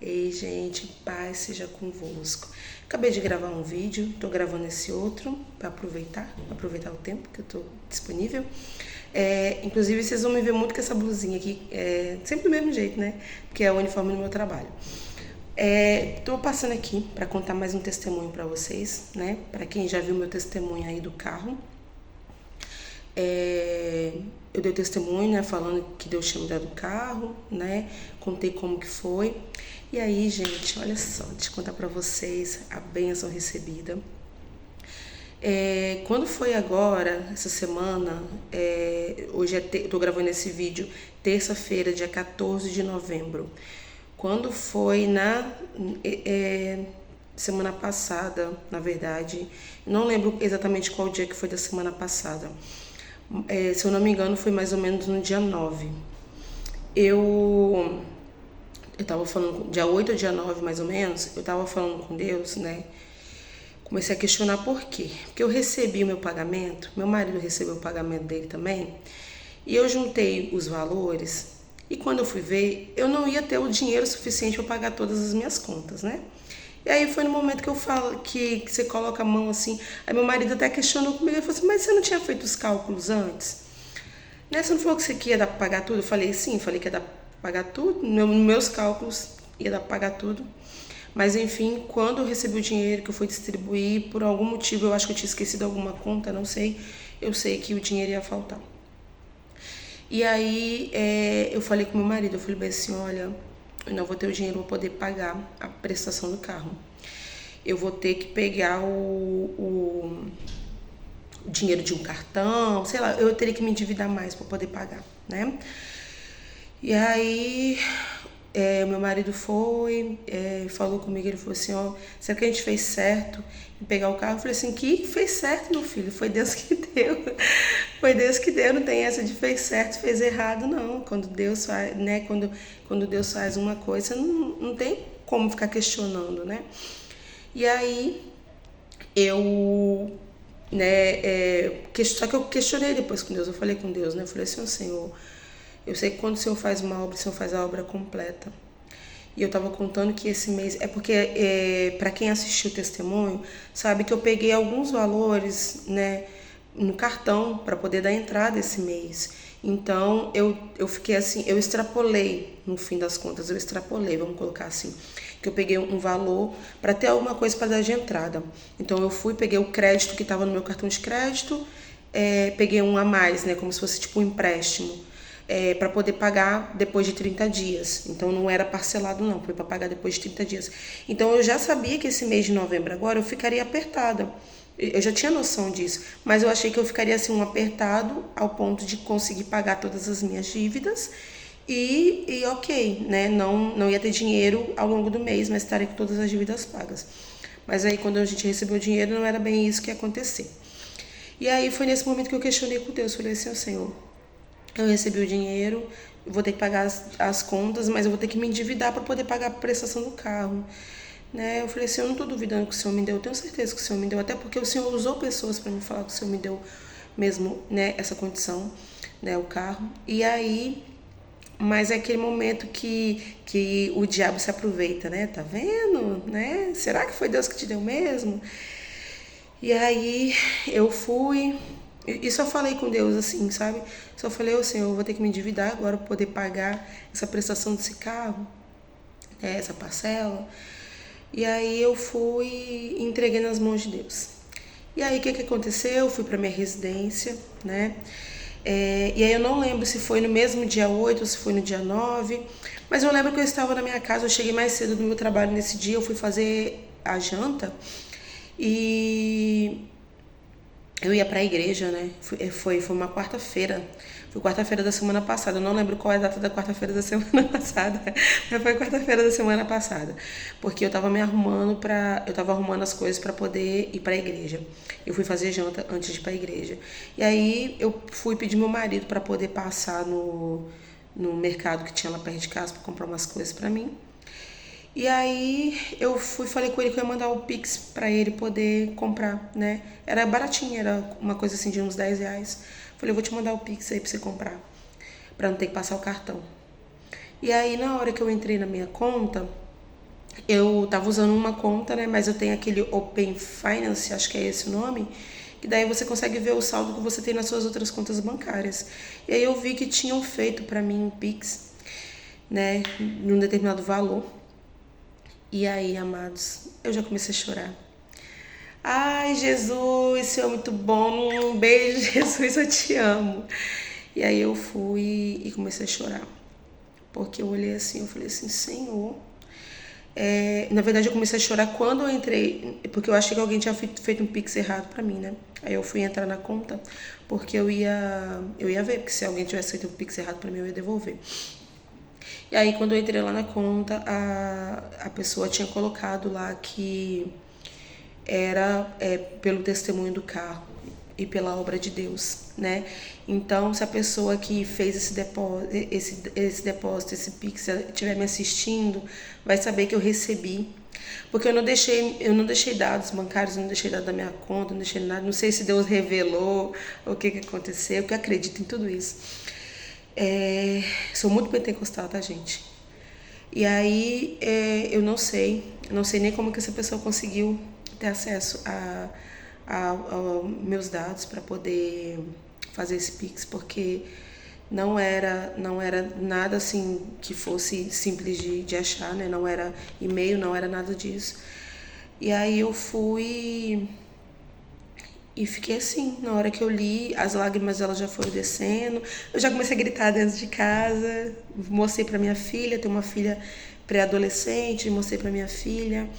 Ei, gente, paz seja convosco. Acabei de gravar um vídeo, tô gravando esse outro para aproveitar o tempo que eu tô disponível. Inclusive, vocês vão me ver muito com essa blusinha aqui, sempre do mesmo jeito, né? Porque é o uniforme do meu trabalho. Tô passando aqui para contar mais um testemunho para vocês, né? Para quem já viu meu testemunho aí do carro. Eu dei testemunho, né, falando que Deus tinha me dado o carro, né, contei como que foi. E aí, gente, olha só, deixa eu contar pra vocês a bênção recebida. Quando foi agora, essa semana, hoje tô gravando esse vídeo terça-feira, dia 14 de novembro. Quando foi na semana passada, na verdade, não lembro exatamente qual dia que foi da semana passada. Se eu não me engano, foi mais ou menos no dia 9. Eu tava falando, dia 8 ou dia 9 mais ou menos, eu tava falando com Deus, né? Comecei a questionar por quê. Porque eu recebi o meu pagamento, meu marido recebeu o pagamento dele também, e eu juntei os valores, e quando eu fui ver, eu não ia ter o dinheiro suficiente para pagar todas as minhas contas, né? E aí foi no momento que eu falo que você coloca a mão assim. Aí meu marido até questionou comigo, ele falou assim, mas você não tinha feito os cálculos antes? Né? Você não falou que você ia dar pra pagar tudo? Eu falei, sim, falei que ia dar pra pagar tudo. Nos meus cálculos ia dar pra pagar tudo. Mas enfim, quando eu recebi o dinheiro que eu fui distribuir, por algum motivo, eu acho que eu tinha esquecido alguma conta, não sei. Eu sei que o dinheiro ia faltar. E aí eu falei com meu marido, eu falei bem assim, olha, eu não vou ter o dinheiro para poder pagar a prestação do carro. Eu vou ter que pegar o dinheiro de um cartão, sei lá, eu teria que me endividar mais para poder pagar, né? E aí meu marido foi, falou comigo, ele falou assim, ó, será que a gente fez certo em pegar o carro? Eu falei assim, que fez certo, meu filho, foi Deus que deu. Foi Deus que deu, não tem essa de fez certo, fez errado, não. Quando Deus faz, né, quando Deus faz uma coisa, não tem como ficar questionando, né? E aí eu, só que eu questionei depois com Deus, eu falei com Deus, né? Eu falei assim, ó, Senhor, eu sei que quando o Senhor faz uma obra, o Senhor faz a obra completa. E eu tava contando que esse mês, porque para quem assistiu o testemunho, sabe que eu peguei alguns valores, né, no cartão para poder dar entrada esse mês. Então eu fiquei assim, eu extrapolei, no fim das contas, eu extrapolei, vamos colocar assim, que eu peguei um valor para ter alguma coisa para dar de entrada. Então eu fui, peguei o crédito que estava no meu cartão de crédito, peguei um a mais, né, como se fosse tipo um empréstimo, para poder pagar depois de 30 dias. Então não era parcelado não, foi para pagar depois de 30 dias. Então eu já sabia que esse mês de novembro agora eu ficaria apertada. Eu já tinha noção disso, mas eu achei que eu ficaria assim um apertado ao ponto de conseguir pagar todas as minhas dívidas e ok, né? Não ia ter dinheiro ao longo do mês, mas estaria com todas as dívidas pagas. Mas aí quando a gente recebeu o dinheiro não era bem isso que ia acontecer. E aí foi nesse momento que eu questionei com Deus, falei assim, ó Senhor, eu recebi o dinheiro, vou ter que pagar as contas, mas eu vou ter que me endividar para poder pagar a prestação do carro. Né? Eu falei assim, eu não estou duvidando que o Senhor me deu, eu tenho certeza que o Senhor me deu, até porque o Senhor usou pessoas para me falar que o Senhor me deu mesmo, né, essa condição, né, o carro. E aí, mas é aquele momento que o diabo se aproveita, né? Tá vendo? Né? Será que foi Deus que te deu mesmo? E aí eu fui e só falei com Deus assim, sabe? Só falei, ô Senhor, eu vou ter que me endividar agora para poder pagar essa prestação desse carro, né, essa parcela. E aí eu fui e entreguei nas mãos de Deus. E aí o que aconteceu? Eu fui para minha residência, né? E aí eu não lembro se foi no mesmo dia 8 ou se foi no dia 9, mas eu lembro que eu estava na minha casa, eu cheguei mais cedo do meu trabalho nesse dia, eu fui fazer a janta e eu ia para a igreja, né? Foi uma quarta-feira. Foi quarta-feira da semana passada. Eu não lembro qual é a data da quarta-feira da semana passada. Mas foi quarta-feira da semana passada. Porque eu tava me arrumando eu tava arrumando as coisas para poder ir para a igreja. Eu fui fazer janta antes de ir para a igreja. E aí eu fui pedir meu marido para poder passar no mercado que tinha lá perto de casa para comprar umas coisas para mim. E aí eu falei com ele que eu ia mandar o Pix pra ele poder comprar, né? Era baratinho, era uma coisa assim de uns 10 reais. Falei, eu vou te mandar o Pix aí pra você comprar, pra não ter que passar o cartão. E aí na hora que eu entrei na minha conta, eu tava usando uma conta, né? Mas eu tenho aquele Open Finance, acho que é esse o nome, que daí você consegue ver o saldo que você tem nas suas outras contas bancárias. E aí eu vi que tinham feito para mim um Pix, né, num determinado valor. E aí, amados, eu já comecei a chorar. Ai, Jesus, Senhor, muito bom. Um beijo, Jesus, eu te amo. E aí eu fui e comecei a chorar. Porque eu olhei assim, eu falei assim, Senhor. Na verdade, eu comecei a chorar quando eu entrei, porque eu achei que alguém tinha feito um Pix errado pra mim, né? Aí eu fui entrar na conta, porque eu ia ver, porque se alguém tivesse feito um Pix errado pra mim, eu ia devolver. E aí, quando eu entrei lá na conta, a pessoa tinha colocado lá que era pelo testemunho do carro e pela obra de Deus, né? Então, se a pessoa que fez esse depósito, esse Pix, estiver me assistindo, vai saber que eu recebi. Porque eu não deixei dados bancários, não deixei dados da minha conta, não deixei nada. Não sei se Deus revelou o que aconteceu, porque eu acredito em tudo isso. Sou muito pentecostal, tá, gente? E aí, eu não sei nem como que essa pessoa conseguiu ter acesso a meus dados para poder fazer esse Pix, porque não era nada assim que fosse simples de achar, né? Não era e-mail, não era nada disso. E aí eu fui e fiquei assim, na hora que eu li, as lágrimas elas já foram descendo. Eu já comecei a gritar dentro de casa, mostrei para minha filha, tenho uma filha pré-adolescente, mostrei para minha filha.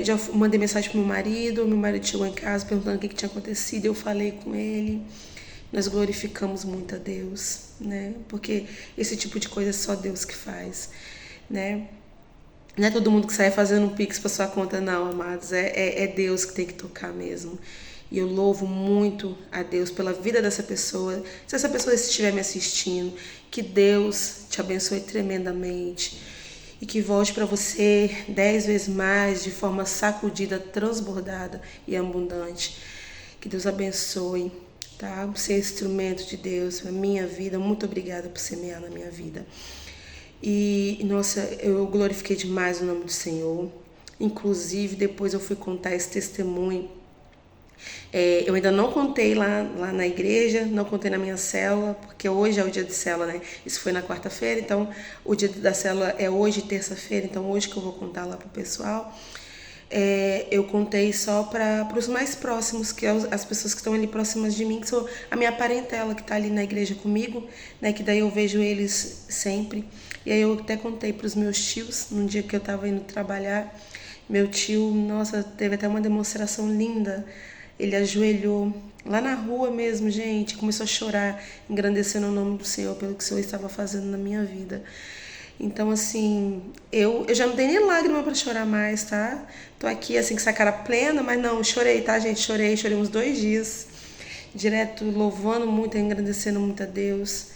Já mandei mensagem pro meu marido chegou em casa perguntando o que tinha acontecido, eu falei com ele. Nós glorificamos muito a Deus, né? Porque esse tipo de coisa é só Deus que faz, né? Não é todo mundo que sai fazendo um Pix para sua conta, não, amados. É Deus que tem que tocar mesmo. E eu louvo muito a Deus pela vida dessa pessoa. Se essa pessoa estiver me assistindo, que Deus te abençoe tremendamente. E que volte para você 10 vezes mais, de forma sacudida, transbordada e abundante. Que Deus abençoe, tá? Por ser instrumento de Deus na minha vida. Muito obrigada por semear na minha vida. E, nossa, eu glorifiquei demais o nome do Senhor. Inclusive, depois eu fui contar esse testemunho. Eu ainda não contei lá na igreja, não contei na minha célula, porque hoje é o dia de célula, né? Isso foi na quarta-feira, então o dia da célula é hoje, terça-feira, então hoje que eu vou contar lá pro pessoal. Eu contei só para os mais próximos, que é as pessoas que estão ali próximas de mim, que são a minha parentela que está ali na igreja comigo, né? Que daí eu vejo eles sempre. E aí eu até contei para os meus tios, num dia que eu estava indo trabalhar. Meu tio, nossa, teve até uma demonstração linda. Ele ajoelhou lá na rua mesmo, gente, começou a chorar, engrandecendo o nome do Senhor pelo que o Senhor estava fazendo na minha vida. Então, assim, eu já não tenho nem lágrima para chorar mais, tá? Tô aqui, assim, com essa cara plena, mas não, chorei, tá, gente? Chorei uns 2 dias, direto louvando muito, engrandecendo muito a Deus,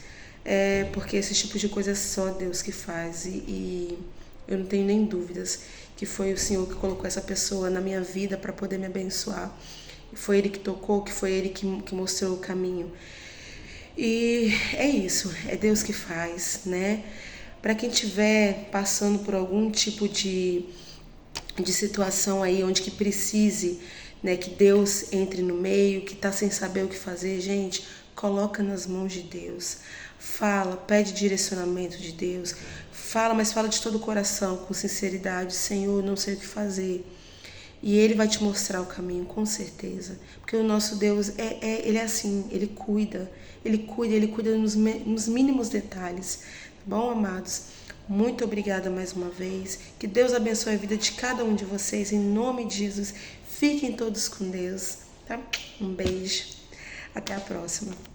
porque esse tipo de coisa é só Deus que faz. E eu não tenho nem dúvidas que foi o Senhor que colocou essa pessoa na minha vida para poder me abençoar. Foi Ele que tocou, que foi Ele que mostrou o caminho. E é isso, é Deus que faz, né? Para quem estiver passando por algum tipo de situação aí onde que precise, né, que Deus entre no meio, que está sem saber o que fazer, gente, coloca nas mãos de Deus. Fala, pede direcionamento de Deus. Fala, mas fala de todo o coração, com sinceridade. Senhor, não sei o que fazer. E Ele vai te mostrar o caminho, com certeza. Porque o nosso Deus, Ele é assim, Ele cuida nos mínimos detalhes. Tá bom, amados? Muito obrigada mais uma vez. Que Deus abençoe a vida de cada um de vocês. Em nome de Jesus, fiquem todos com Deus. Tá? Um beijo. Até a próxima.